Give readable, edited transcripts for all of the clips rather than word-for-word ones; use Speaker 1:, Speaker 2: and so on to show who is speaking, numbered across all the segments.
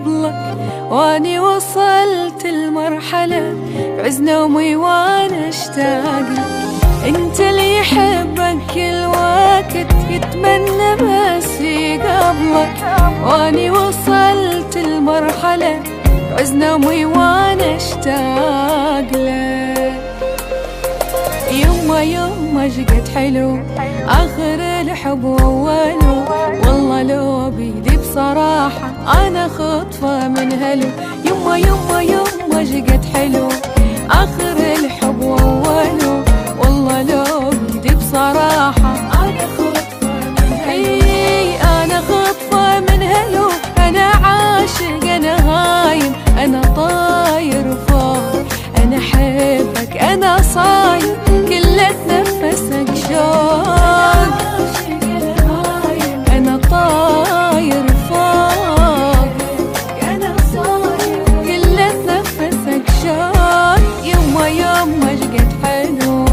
Speaker 1: قبلك، واني وصلت المرحلة بعز نومي وانا اشتاق لك. انت اللي يحبك كل وقت يتمنى بس يقابلك، واني وصلت المرحلة بعز نومي وانا اشتاق لك. يما شقد حلو آخر الحب وأوله، والله لو بيدي بصراحة أنا خطفة من هلو. يما شقد حلو آخر الحب وأوله، والله لو بيدي بصراحة أنا خطفة من هلو. أنا خطفة من هلو، أنا عاشق أنا هايم، أنا طاير فوق، أنا حبك أنا صاير، كل اتنفسك شوق، أنا طاير فوق، أنا صاير، كل اتنفسك شوق. يما شقد حلو.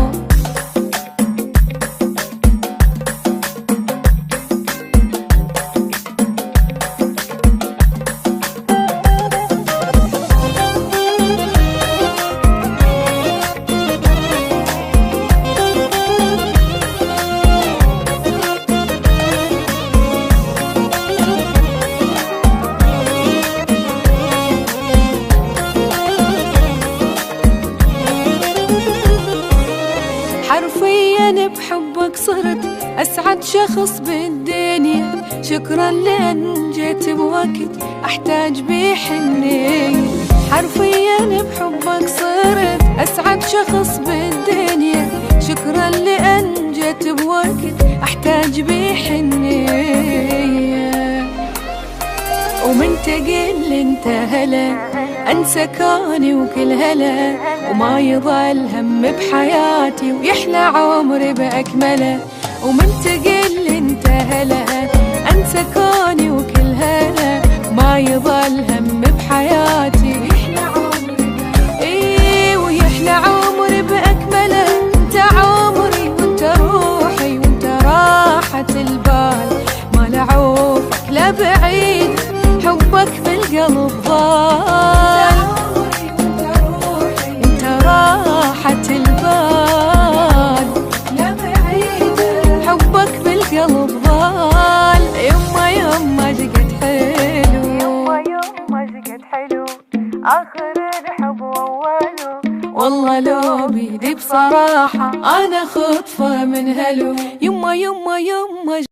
Speaker 1: حرفيا بحبك صرت أسعد شخص بالدنيا، شكرا لأن جيت بوقت أحتاج بيه حنية. حرفيا بحبك صرت أسعد شخص بالدنيا، شكرا لأن جيت بوقت أحتاج بيه حنية. ومن تقل انت هلا انسى كوني وكل هلا، وما يضل هم بحياتي ويحلى عمري باكمله. ومن تقل انت هلا انسى كوني وكل هلا، وما يضل هم بحياتي ويحلى عمري ويحلى عمري باكمله. انت عمري وانت روحي وانت راحة البال، ما لعوفك لا بعيد حبك بالقلب ضال. انت راحة البال لا بعيد حبك بالقلب ضال. يما شقد حلو، يما شقد حلو آخر الحب وأوله، والله لو بيدي بصراحة أنا خطفة من هلو. يما